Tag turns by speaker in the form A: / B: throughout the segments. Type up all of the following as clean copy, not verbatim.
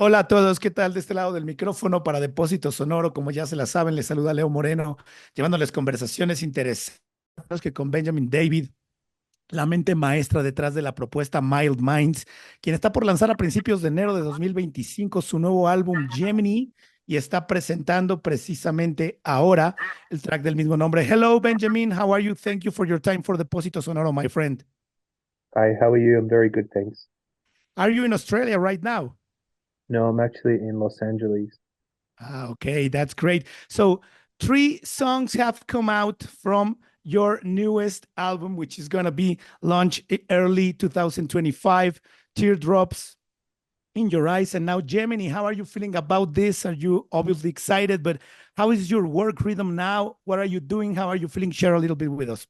A: Hola a todos, ¿qué tal? De este lado del micrófono para Depósito Sonoro, como ya se la saben, les saluda Leo Moreno, llevándoles conversaciones interesantes que con Benjamin David, la mente maestra detrás de la propuesta Mild Minds, quien está por lanzar a principios de enero de 2025 su nuevo álbum Gemini y está presentando precisamente ahora el track del mismo nombre. Hello, Benjamin, how are you? Thank you for your time for Depósito Sonoro, my friend.
B: Hi, how are you? I'm very good, thanks.
A: Are you in Australia right now?
B: No, I'm actually in Los Angeles.
A: Okay, that's great. So, three songs have come out from your newest album, which is going to be launched early 2025. Teardrops in Your Eyes, and now Gemini. How are you feeling about this? Are you obviously excited, but how is your work rhythm now? What are you doing? How are you feeling? Share a little bit with us.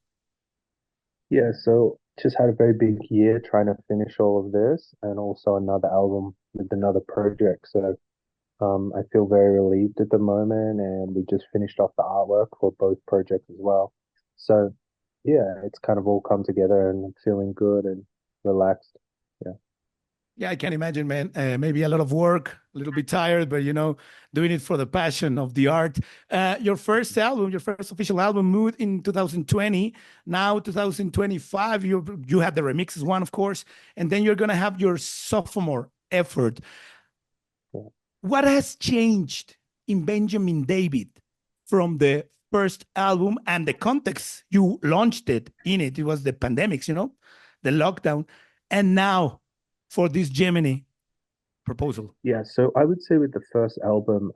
B: Yeah, so just had a very big year trying to finish all of this and also another album with another project. So I feel very relieved at the moment and we just finished off the artwork for both projects as well. So yeah, it's kind of all come together and I'm feeling good and relaxed. Yeah.
A: Yeah, I can imagine, man. Maybe a lot of work, a little bit tired, but doing it for the passion of the art. Your first album, your first official album, Mood in 2020. Now 2025, you had the remixes one, of course, and then you're gonna have your sophomore effort.
B: Yeah.
A: What has changed in Benjamin David from the first album and the context you launched it in? It was the pandemics, the lockdown, and now for this Gemini proposal.
B: Yeah, so I would say with the first album,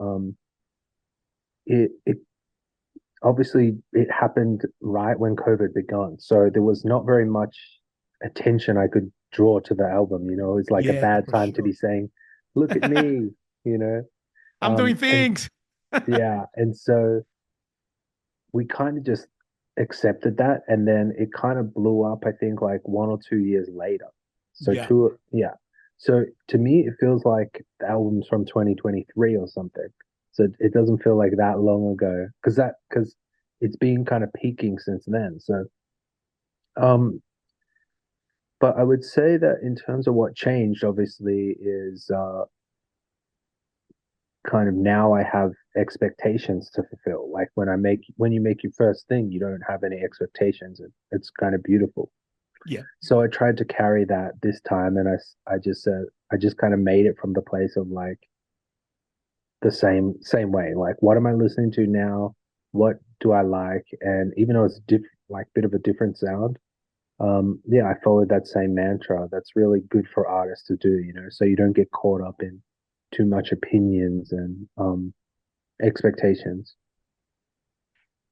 B: it obviously it happened right when COVID began. So there was not very much attention I could draw to the album, you know. It's like a
A: Yeah,
B: bad
A: for
B: time to
A: sure.
B: be saying, look at me, you know.
A: I'm doing
B: And
A: things.
B: yeah, and so we kind of just accepted that and then it kind of blew up, I think, like 1 or 2 years later. So
A: Yeah.
B: two, yeah. So to me, it feels like the album's from 2023 or something. So it doesn't feel like that long ago because it's been kind of peaking since then. So um, but I would say that in terms of what changed, obviously, is kind of now I have expectations to fulfill. Like when you make your first thing, you don't have any expectations. It's kind of beautiful.
A: Yeah.
B: So I tried to carry that this time, and I just kind of made it from the place of like the same way. Like, what am I listening to now? What do I like? And even though it's like bit of a different sound, yeah, I followed that same mantra. That's really good for artists to do, you know, so you don't get caught up in too much opinions and expectations.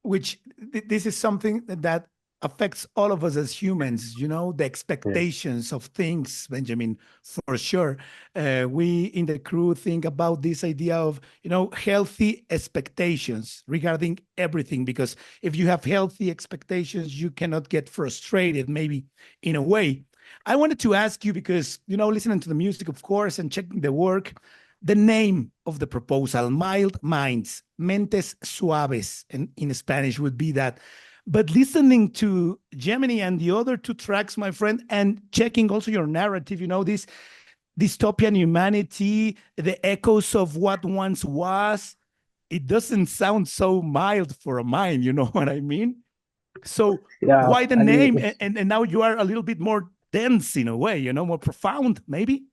A: Which this is something that affects all of us as humans, the
B: Yeah,
A: expectations of things, Benjamin, for sure. We in the crew think about this idea of, healthy expectations regarding everything, because if you have healthy expectations, you cannot get frustrated, maybe in a way. I wanted to ask you because, listening to the music, of course, and checking the work, the name of the proposal, Mild Minds, Mentes Suaves, in Spanish would be that. But listening to Gemini and the other two tracks, my friend, and checking also your narrative, this dystopian humanity, the echoes of what once was, it doesn't sound so mild for a mind, you know what I mean? So
B: yeah.
A: why the
B: I mean,
A: name?
B: it's
A: And now you are a little bit more dense in a way, more profound, maybe?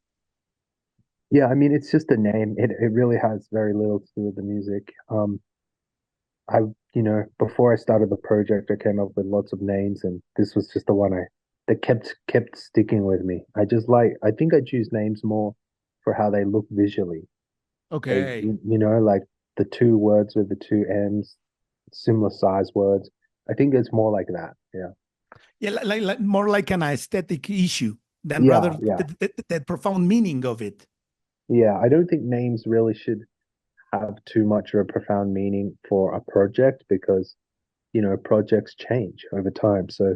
B: yeah. I mean, it's just a name. It really has very little to do with the music. I before I started the project, I came up with lots of names, and this was just the one I that kept sticking with me. I think I choose names more for how they look visually.
A: Okay.
B: You know, like the two words with the two M's, similar size words. I think it's more like that. Yeah.
A: Yeah, like more like an aesthetic issue than rather
B: Yeah, yeah.
A: the profound meaning of it.
B: Yeah. I don't think names really should have too much of a profound meaning for a project because, you know, projects change over time. So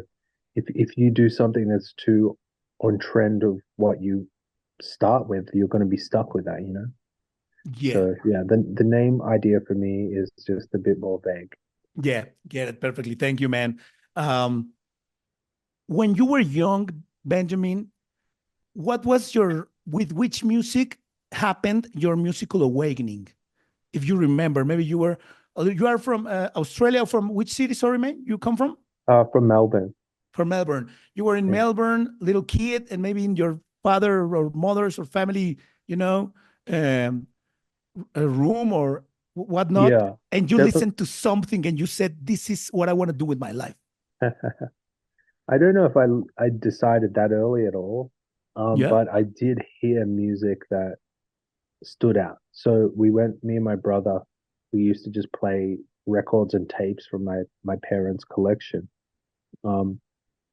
B: if you do something that's too on trend of what you start with, you're going to be stuck with that, you know?
A: Yeah,
B: So yeah, the name idea for me is just a bit more vague.
A: yeah, get it perfectly. Thank you, man. Um, when you were young, Benjamin, what was with which music happened your musical awakening? If you remember, maybe you are from Australia. From which city? Sorry, man, you come from?
B: From Melbourne.
A: From Melbourne. You were in
B: Yeah.
A: Melbourne, little kid, and maybe in your father or mother's or family, you know, um, a room or whatnot,
B: Yeah.
A: and you
B: Definitely.
A: listened to something and you said, "This is what I want to do with my life."
B: I don't know if I decided that early at all,
A: Yeah.
B: but I did hear music that stood out. So me and my brother, we used to just play records and tapes from my parents' collection. Um,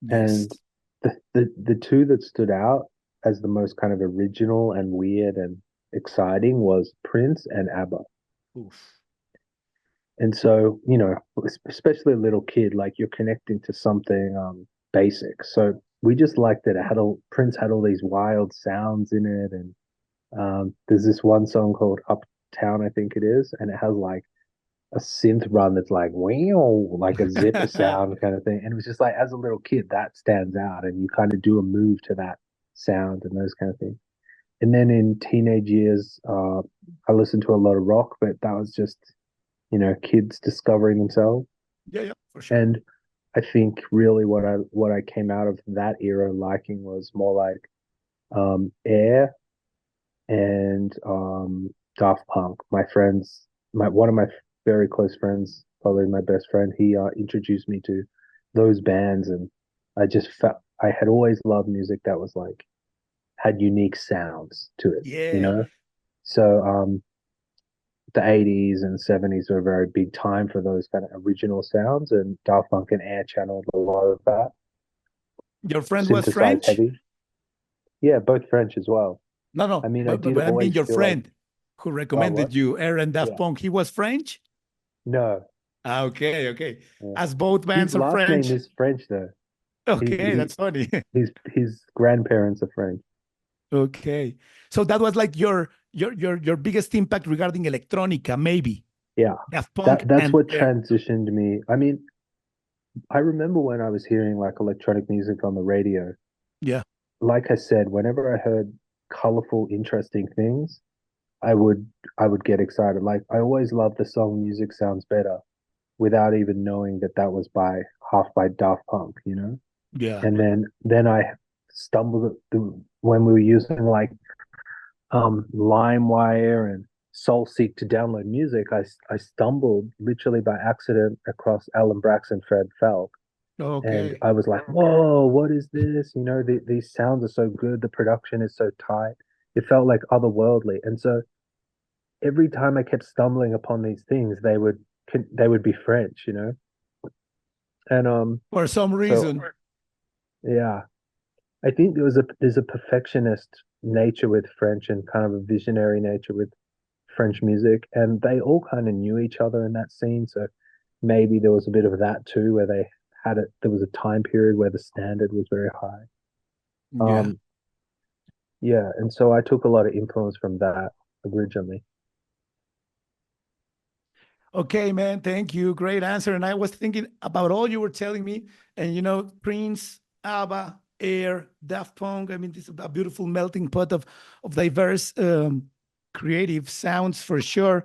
A: Yes.
B: and the two that stood out as the most kind of original and weird and exciting was Prince and ABBA.
A: Oof.
B: And so, especially a little kid, like you're connecting to something basic. So we just liked that it had all Prince had all these wild sounds in it, and there's this one song called Uptown, I think it is, and it has like a synth run that's like wow, like a zip sound kind of thing. And it was just like as a little kid, that stands out, and you kind of do a move to that sound and those kind of things. And then in teenage years, I listened to a lot of rock, but that was just kids discovering themselves.
A: Yeah, yeah, for sure.
B: And I think really what I came out of that era liking was more like Air and Daft Punk. My friends, my one of my very close friends, probably my best friend, he introduced me to those bands, and I just felt I had always loved music that was like had unique sounds to it, you
A: Yeah.
B: know. So the 80s and 70s were a very big time for those kind of original sounds, and Daft Punk and Air channeled a lot of that
A: Your friend was
B: synthesized
A: French?
B: heavy. Yeah, both French as well.
A: No,
B: I
A: no,
B: mean, I
A: but
B: did
A: I mean
B: always
A: your
B: feel like,
A: friend who
B: oh, what?
A: recommended you Aaron Daft
B: Yeah,
A: Punk. He was French?
B: no,
A: Ah, okay, okay.
B: yeah.
A: As both
B: His
A: bands are
B: last name
A: French.
B: is French though. He
A: Okay,
B: he
A: that's funny.
B: his grandparents are French.
A: Okay. So that was like your biggest impact regarding electronica, maybe.
B: Yeah,
A: Daft Punk
B: that's
A: and
B: what transitioned me. I mean, I remember when I was hearing like electronic music on the radio.
A: yeah.
B: Like I said, whenever I heard colorful, interesting things, I would I would get excited. Like I always loved the song "Music Sounds Better" without even knowing that that was by half by Daft Punk, you know.
A: Yeah.
B: And then I stumbled when we were using like LimeWire and SoulSeek to download music. I stumbled literally by accident across Alan Brax and Fred Falk, and
A: Okay.
B: I was like, "Whoa, what is this?" You know, these sounds are so good. The production is so tight. It felt like otherworldly, and so every time I kept stumbling upon these things, they would be French, you know. And
A: For some
B: so
A: reason.
B: yeah, I think there's a perfectionist nature with French and kind of a visionary nature with French music, and they all kind of knew each other in that scene. So maybe there was a bit of that too, where they had it. There was a time period where the standard was very high.
A: Yeah.
B: Um, yeah, and so I took a lot of influence from that originally.
A: Okay, man. Thank you. Great answer. And I was thinking about all you were telling me, and Prince, ABBA, Air, Daft Punk. I mean, this is a beautiful melting pot of diverse creative sounds for sure.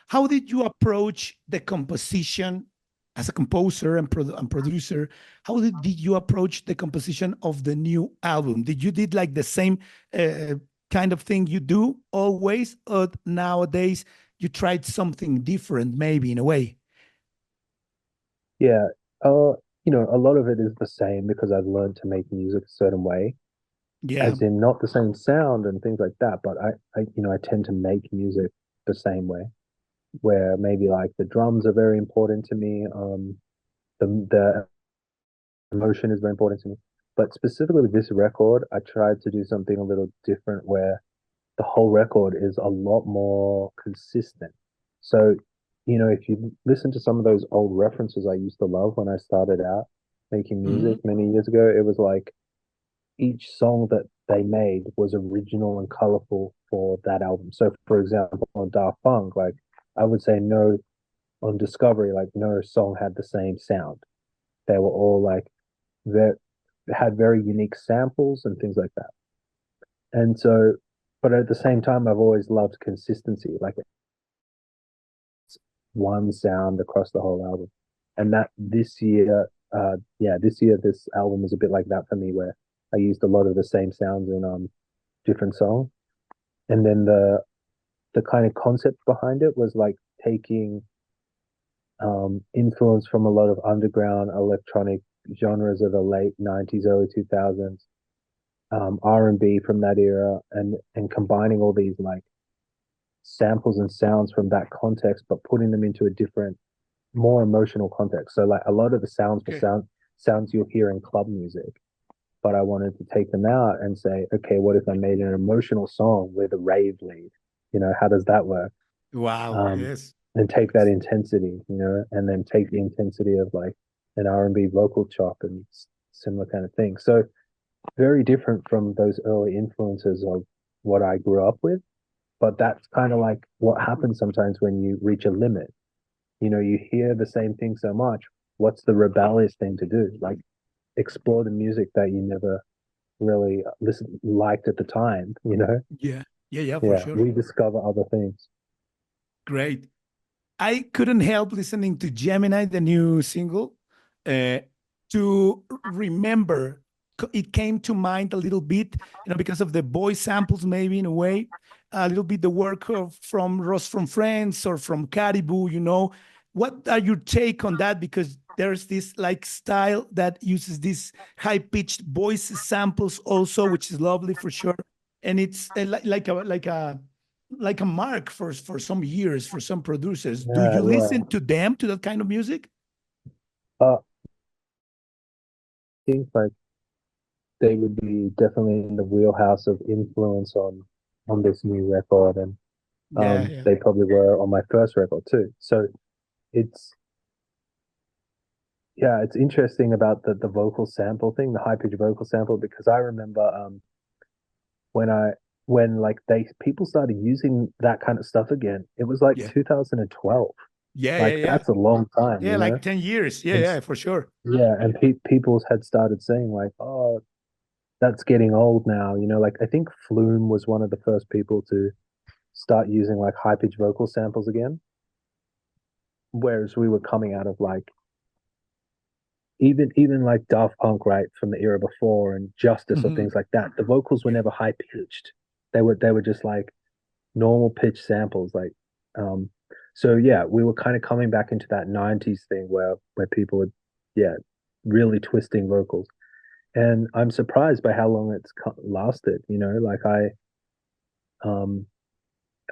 A: How did you approach the composition as a composer and producer? How did you approach the composition of the new album? Did you did like the same uh, kind of thing you do always, or nowadays you tried something different, maybe in a way?
B: Yeah, a lot of it is the same because I've learned to make music a certain way,
A: Yeah.
B: as in not the same sound and things like that, but I tend to make music the same way, where maybe like the drums are very important to me, the emotion is very important to me. But specifically with this record, I tried to do something a little different where the whole record is a lot more consistent. So, if you listen to some of those old references I used to love when I started out making
A: Hmm.
B: music many years ago, it was like each song that they made was original and colorful for that album. So, for example, on Daft Punk, like I would say no on Discovery, like no song had the same sound. They were all like that had very unique samples and things like that. And so but at the same time, I've always loved consistency, like one sound across the whole album. And that this year, this year, this album was a bit like that for me, where I used a lot of the same sounds in different songs. And then the kind of concept behind it was like taking influence from a lot of underground electronic genres of the late 90s, early 2000s, R&B from that era, and combining all these like samples and sounds from that context, but putting them into a different, more emotional context. So like a lot of the sounds were
A: Okay.
B: sounds you'll hear in club music, but I wanted to take them out and say, okay, what if I made an emotional song with a rave lead? How does that work?
A: Wow.
B: Um,
A: Yes.
B: and take that intensity, and then take the intensity of like an R&B vocal chop and similar kind of thing. So very different from those early influences of what I grew up with. But that's kind of like what happens sometimes when you reach a limit. You hear the same thing so much. What's the rebellious thing to do? Like explore the music that you never really liked at the time.
A: Yeah. Yeah. Yeah. For
B: Yeah,
A: sure.
B: rediscover other things.
A: Great. I couldn't help listening to Gemini, the new single, uh, to remember. It came to mind a little bit, because of the voice samples, maybe in a way, a little bit the work from Ross from Friends or from Caribou. What are your take on that? Because there's this like style that uses these high pitched voice samples also, which is lovely for sure, and it's like a mark for some years for some producers. Do
B: Yeah,
A: you
B: yeah.
A: listen to them, to that kind of music?
B: I think like they would be definitely in the wheelhouse of influence on this new record, and
A: Yeah, yeah.
B: they probably were on my first record too. So it's yeah, it's interesting about the vocal sample thing, the high pitch vocal sample, because I remember when I when like they people started using that kind of stuff again. It was like
A: Yeah,
B: 2012.
A: yeah, yeah,
B: Like
A: yeah.
B: that's a long time,
A: Yeah, like 10 years. Yeah,
B: And
A: yeah, for sure.
B: yeah, and people had started saying like, "Oh, that's getting old now." Like I think Flume was one of the first people to start using like high pitch vocal samples again, whereas we were coming out of like even like Daft Punk, right, from the era before, and Justice or
A: Hmm.
B: things like that. The vocals were
A: Yeah.
B: never high pitched. They were just like normal pitch samples, like um. So yeah, we were kind of coming back into that '90s thing where people were, yeah, really twisting vocals, and I'm surprised by how long it's lasted. Like um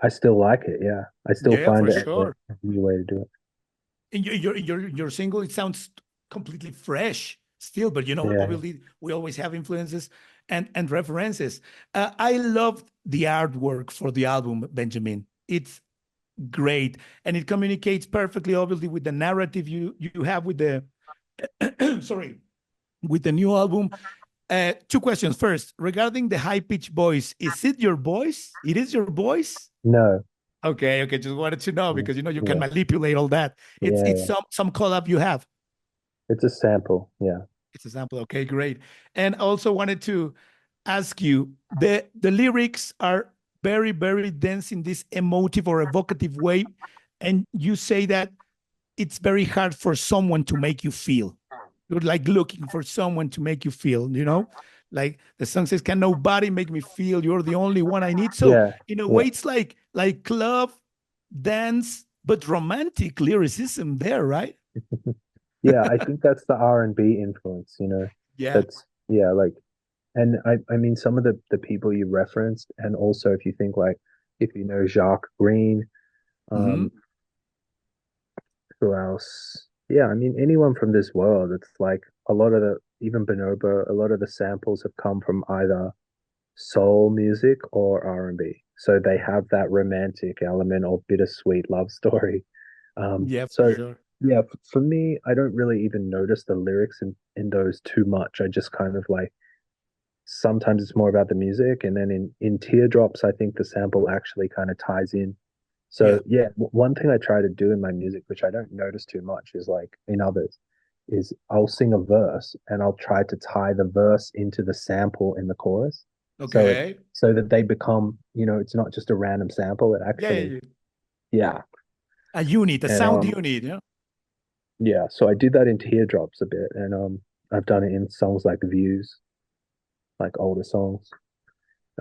B: I still like it. Yeah, I still
A: Yeah,
B: find
A: for
B: it
A: sure.
B: a new way to do it.
A: And your single, it sounds completely fresh still, but
B: Yeah,
A: obviously we always have influences and references. I love the artwork for the album, Benjamin. It's great, and it communicates perfectly, obviously, with the narrative you have with the sorry, with the new album. Two questions. First, regarding the high pitched voice, is it your voice? It is your voice?
B: no,
A: Okay, okay. Just wanted to know
B: yeah,
A: because you can
B: yeah,
A: manipulate all that. It's
B: yeah.
A: some collab you have.
B: It's a sample. Yeah.
A: It's a sample. Okay, great. And also wanted to ask you, the lyrics are very, very dense in this emotive or evocative way. And you say that it's very hard for someone to make you feel. You're like looking for someone to make you feel. Like the song says, "Can nobody make me feel? You're the only one I need." So
B: Yeah,
A: in a
B: yeah,
A: way, it's like club dance, but romantic lyricism there, right?
B: yeah. I think that's the R&B influence.
A: Yeah.
B: That's yeah, like, and I mean some of the people you referenced, and also if you think like if you know Jacques Green,
A: Hmm.
B: um, who else? Yeah, I mean anyone from this world. It's like a lot of the even Bonobo, a lot of the samples have come from either soul music or R&B. So they have that romantic element or bittersweet love story.
A: Yeah, for
B: So
A: sure.
B: yeah, for me, I don't really even notice the lyrics in those too much. I just kind of like sometimes it's more about the music, and then in Teardrops, I think the sample actually kind of ties in. So
A: Yeah.
B: yeah, one thing I try to do in my music, which I don't notice too much, is like in others, is I'll sing a verse and I'll try to tie the verse into the sample in the chorus.
A: Okay.
B: So that they become, it's not just a random sample. It
A: Yeah, yeah,
B: actually,
A: yeah.
B: yeah.
A: A unit, a
B: And
A: sound unit, yeah.
B: yeah, so I did that in Teardrops a bit, and I've done it in songs like Views, like older songs.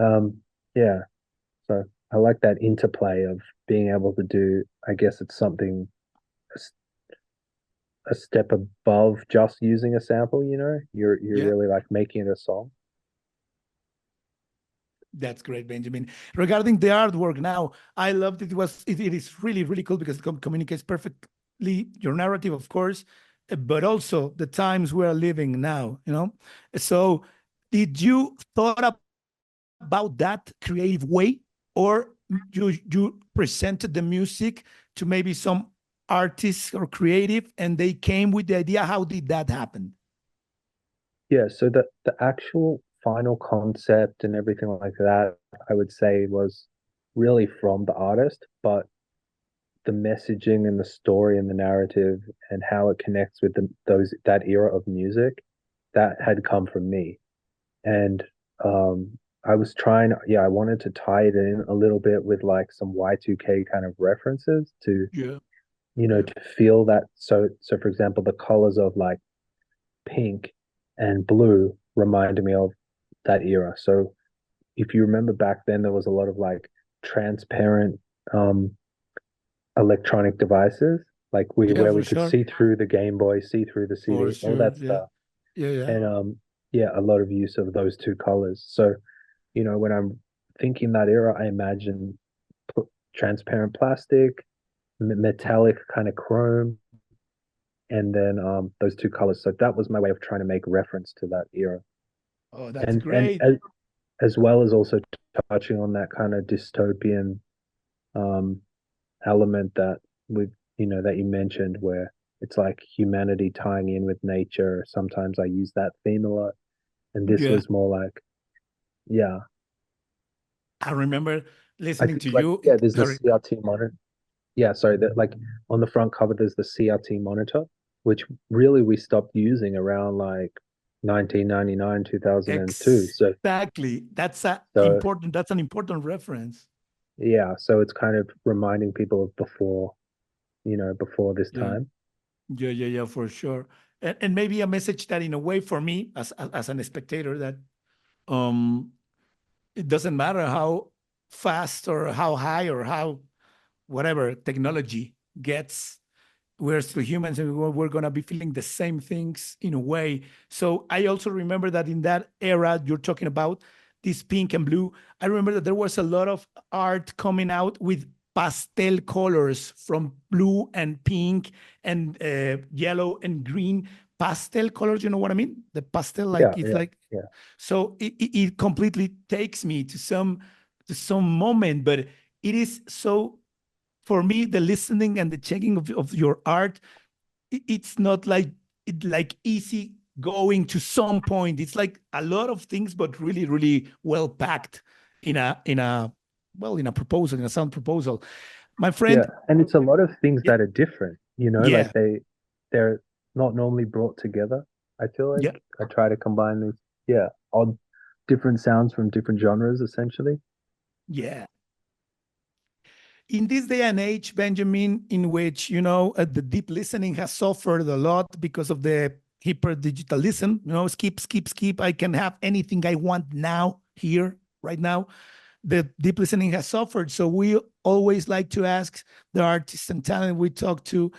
B: Um, yeah, so I like that interplay of being able to do, I guess it's something a step above just using a sample, you're
A: Yeah.
B: really like making it a song.
A: That's great, Benjamin. Regarding the artwork now, I loved it. It is really, really cool because it communicates perfectly your narrative, of course, but also the times we are living now, you know? So did you thought about that creative way, or you presented the music to maybe some artists or creative and they came with the idea? How did that happen?
B: Yeah, so the actual final concept and everything like that, I would say was really from the artist, but the messaging and the story and the narrative and how it connects with that era of music, that had come from me. And I was trying, yeah, I wanted to tie it in a little bit with like some Y2K kind of references to,
A: Yeah, yeah,
B: to feel that. So for example, the colors of like pink and blue reminded me of that era. So if you remember back then, there was a lot of like transparent um, electronic devices, like
A: yeah,
B: where
A: for
B: we could
A: sure,
B: see through the Game Boy, see through the
A: for
B: CD, all
A: sure.
B: that
A: Yeah,
B: stuff.
A: yeah, yeah.
B: And yeah, a lot of use of those two colors. So, when I'm thinking that era, I imagine transparent plastic, metallic kind of chrome, and then those two colors. So that was my way of trying to make reference to that era.
A: Oh, that's
B: And
A: great.
B: as well as also touching on that kind of dystopian um, element that we that you mentioned, where it's like humanity tying in with nature. Sometimes I use that theme a lot, and this
A: Yeah,
B: was more like, yeah,
A: I remember
B: I
A: listening
B: think
A: to
B: like,
A: you.
B: yeah, there's the
A: Sorry.
B: CRT monitor. Yeah, sorry, that like on the front cover there's the CRT monitor, which really we stopped using around like 1999, 2002.
A: Exactly.
B: So
A: That's an important reference.
B: yeah, so it's kind of reminding people of before this
A: Yeah.
B: time.
A: Yeah, yeah, yeah, for sure. And maybe a message that in a way for me as an spectator that um it doesn't matter how fast or how high or how whatever technology gets, we're still humans and we're going to be feeling the same things in a way. So I also remember that in that era you're talking about, this pink and blue, I remember that there was a lot of art coming out with pastel colors from blue and pink and yellow and green pastel colors. You know what I mean? The pastel,
B: Yeah,
A: like it's
B: yeah,
A: like,
B: yeah.
A: so it completely takes me to some moment, but it is so, for me, the listening and the checking of your art, it's not like like easy going to some point. It's like a lot of things, but really, really well packed in a proposal, in a sound proposal. My
B: Yeah,
A: friend,
B: and it's a lot of things
A: yeah,
B: that are different, like
A: yeah,
B: they're not normally brought together. I feel like
A: yeah,
B: I try to combine these, yeah, odd different sounds from different genres essentially.
A: yeah. In this day and age, Benjamin, in which the deep listening has suffered a lot because of the hyper digitalism, skip, skip, skip. I can have anything I want now, here, right now. The deep listening has suffered. So we always like to ask the artists and talent we talk to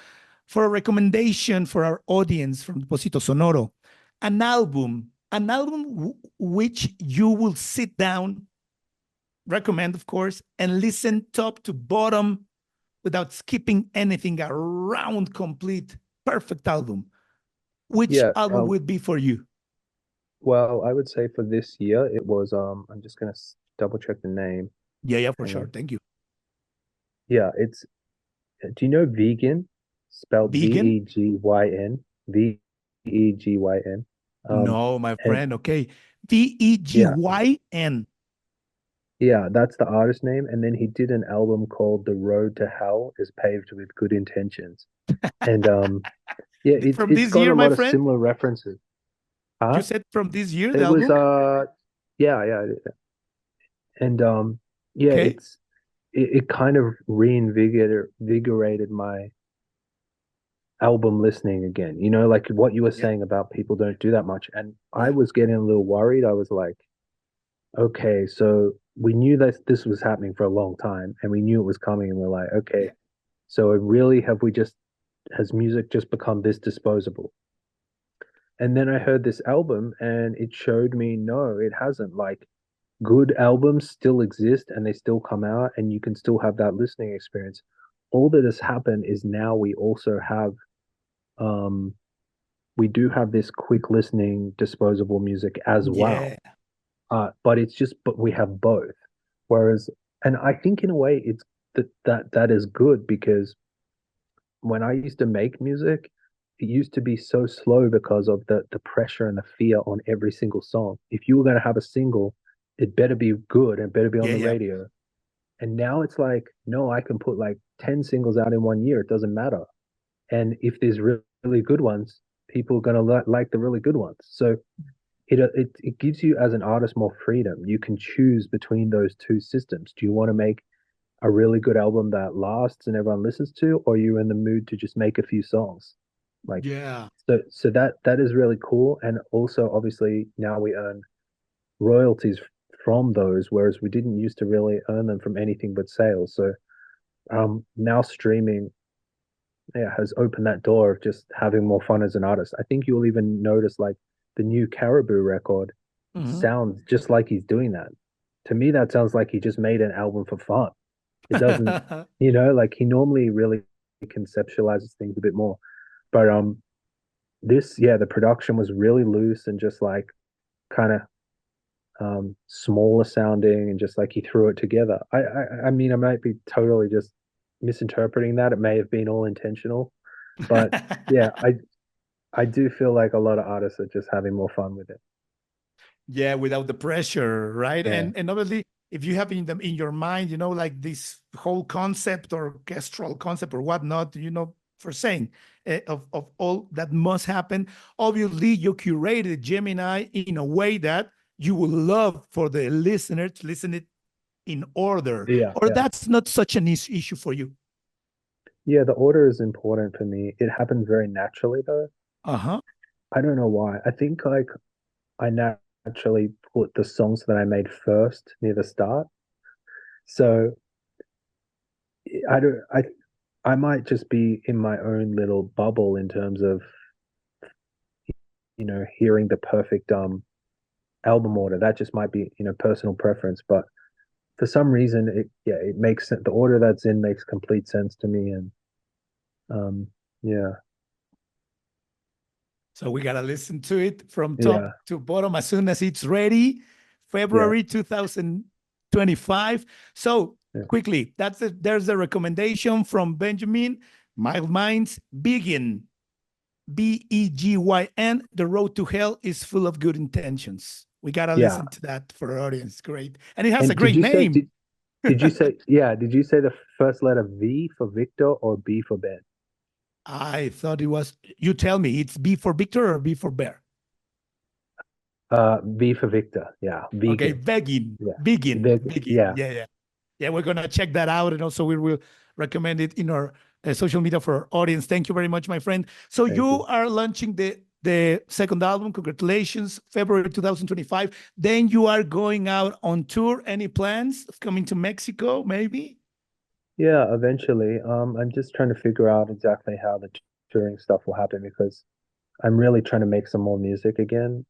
A: for a recommendation for our audience from Depósito Sonoro, an album which you will sit down, recommend, of course, and listen top to bottom without skipping anything, around complete, perfect album. Which
B: Yeah,
A: album would be for you?
B: well, I would say for this year it was I'm just gonna double check the name.
A: Yeah, yeah, for
B: Hang
A: sure.
B: on.
A: Thank you.
B: Yeah, it's do you know Vegan? Spelled
A: Vegan?
B: Vegyn. Vegyn.
A: No, my
B: And
A: friend. Okay. V E G
B: yeah,
A: Y N.
B: yeah, that's the artist name. And then he did an album called The Road to Hell is Paved with Good Intentions. And yeah,
A: From
B: it's
A: this
B: got
A: year,
B: a
A: my
B: lot of
A: friend?
B: similar references.
A: You
B: Huh?
A: said from this year, the
B: It was
A: album?
B: yeah, yeah. And yeah,
A: Okay.
B: it kind of reinvigorated my album listening again. You know, like what you were
A: Yeah.
B: saying about people don't do that much. And I
A: Yeah.
B: was getting a little worried. I was like, okay, so we knew that this was happening for a long time and we knew it was coming. And we're like, okay,
A: Yeah.
B: so really have we just, has music just become this disposable? And then I heard this album and it showed me, no, it hasn't. Like, good albums still exist and they still come out and you can still have that listening experience. All that has happened is now we also have um we do have this quick listening disposable music as well.
A: Yeah.
B: But it's just but we have both. Whereas and I think in a way it's that is good because when I used to make music, it used to be so slow because of the pressure and the fear on every single song. If you were going to have a single, it better be good and better be on
A: Yeah.
B: the
A: Yeah.
B: radio. And now it's like, no, I can put like 10 singles out in 1 year. It doesn't matter. And if there's really good ones, people are going to like the really good ones. So it gives you as an artist more freedom. You can choose between those two systems. Do you want to make a really good album that lasts and everyone listens to, or are you in the mood to just make a few songs? Like
A: Yeah.
B: so that is really cool. And also obviously now we earn royalties from those, whereas we didn't used to really earn them from anything but sales. So now streaming, yeah, has opened that door of just having more fun as an artist. I think you'll even notice like the new Caribou record
A: Mhm.
B: sounds just like he's doing that. To me, that sounds like he just made an album for fun. It doesn't, like he normally really conceptualizes things a bit more. But this, yeah, the production was really loose and just like kind of smaller sounding and just like he threw it together. I mean, I might be totally just misinterpreting that. It may have been all intentional, but yeah, I do feel like a lot of artists are just having more fun with it.
A: Yeah, without the pressure, right?
B: Yeah,
A: And obviously, if you have in them in your mind, like this whole concept or orchestral concept or whatnot, for saying of all that must happen, obviously you curated Gemini in a way that you will love for the listener to listen it in order,
B: yeah,
A: or
B: yeah,
A: that's not such an issue for you.
B: yeah. The order is important for me. It happens very naturally though.
A: Uh-huh.
B: I don't know why. I think like I naturally put the songs that I made first near the start. So I don't I might just be in my own little bubble in terms of, hearing the perfect album order. That just might be, personal preference, but for some reason it makes sense. The order that's in makes complete sense to me and um yeah.
A: So we gotta listen to it from top
B: Yeah.
A: to bottom as soon as it's ready,
B: Yeah.
A: February 2025. So
B: Yeah.
A: quickly, there's a recommendation from Benjamin. Mild Minds, Begin, Begyn. The road to hell is full of good intentions. We gotta
B: Yeah.
A: listen to that for our audience. Great, and it has a
B: And did
A: great
B: you say
A: name.
B: did you say yeah, did you say the first letter V for Victor or B for Ben?
A: I thought it was. You tell me, it's B for Victor or B for Bear?
B: V for Victor. Yeah.
A: Okay,
B: Vegan.
A: Begin,
B: Yeah.
A: Begin,
B: Vegan.
A: Begin.
B: Yeah.
A: Yeah, yeah. Yeah, we're gonna check that out, and also we will recommend it in our social media for our audience. Thank you very much, my friend. So
B: Thank
A: you
B: you.
A: are launching the second album. Congratulations, February 2025. Then you are going out on tour. Any plans of coming to Mexico? Maybe.
B: Yeah, eventually. I'm just trying to figure out exactly how the touring stuff will happen because I'm really trying to make some more music again,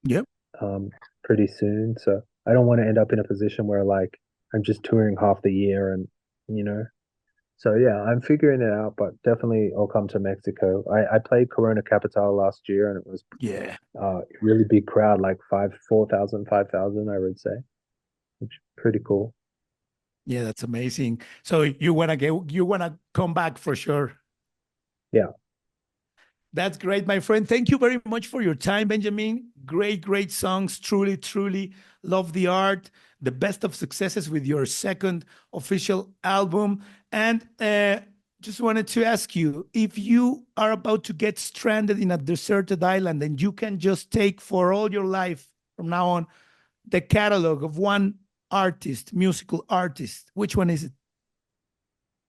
A: Yep.
B: um, pretty soon. So I don't want to end up in a position where like I'm just touring half the year and you know. So yeah, I'm figuring it out, but definitely I'll come to Mexico. I played Corona Capital last year and it was
A: Yeah.
B: really big crowd, like 5,000 I would say, which is pretty cool.
A: Yeah, that's amazing. So you wanna come back for sure.
B: Yeah.
A: That's great, my friend. Thank you very much for your time, Benjamin. Great, great songs. Truly, truly love the art. The best of successes with your second official album. And just wanted to ask you if you are about to get stranded in a deserted island and you can just take for all your life from now on the catalog of one artist, musical artist? Which one is it?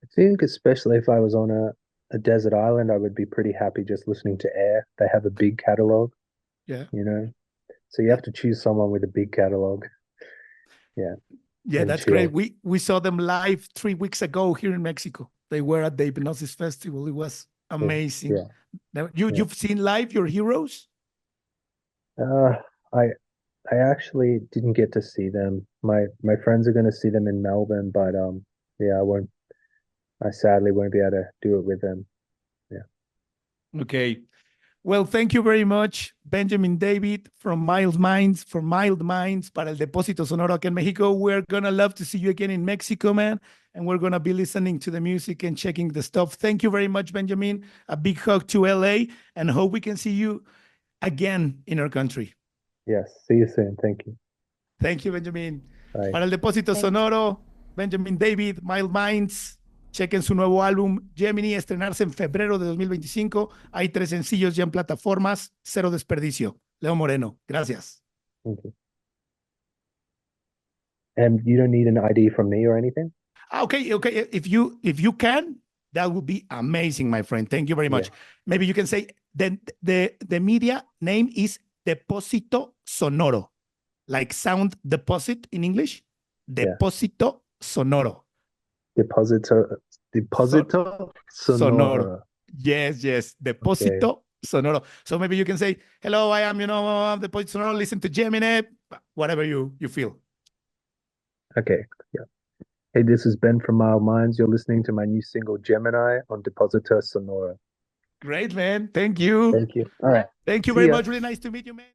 B: I think especially if I was on a desert island, I would be pretty happy just listening to Air. They have a big catalog,
A: Yeah.
B: you know. So you have to choose someone with a big catalog, yeah,
A: Yeah,
B: and
A: that's great.
B: chill.
A: We saw them live 3 weeks ago here in Mexico. They were at the Hypnosis Festival. It was
B: Yeah,
A: amazing.
B: yeah,
A: Now,
B: yeah.
A: you've seen live your heroes?
B: Uh, I I actually didn't get to see them. My friends are going to see them in Melbourne, but yeah, I won't. I sadly won't be able to do it with them. Yeah,
A: Okay. Well, thank you very much, Benjamin David from Mild Minds para el Depósito Sonoro aquí en Mexico. We're gonna love to see you again in Mexico, man. And we're gonna be listening to the music and checking the stuff. Thank you very much, Benjamin. A big hug to LA and hope we can see you again in our country.
B: yes. See you soon. Thank you.
A: Thank you, Benjamin.
B: Bye.
A: Para el Depósito
C: Thank you.
A: Sonoro, Benjamin David, Mild Minds. Chequen su nuevo álbum Gemini, estrenarse en febrero de 2025. Hay 3 sencillos ya en plataformas. Cero desperdicio. Leo Moreno, gracias.
B: Thank you. And you don't need an ID from me or anything?
A: Okay, okay. If you can, that would be amazing, my friend. Thank you very much.
B: Yeah.
A: Maybe you can say the media name is Depósito Sonoro, like sound deposit in English.
B: Yeah.
A: Depósito Sonoro.
B: Deposito
A: Sonoro.
B: Sonoro.
A: Yes. Depósito Sonoro. So maybe you can say, hello, I am, Depósito Sonoro, listen to Gemini, whatever you feel.
B: Okay. Yeah. Hey, this is Ben from Mild Minds. You're listening to my new single Gemini on Deposito Sonoro.
A: Great, man. Thank you.
B: Thank you. All right.
A: Thank you
B: See
A: very
B: ya.
A: much. Really nice to meet you, man.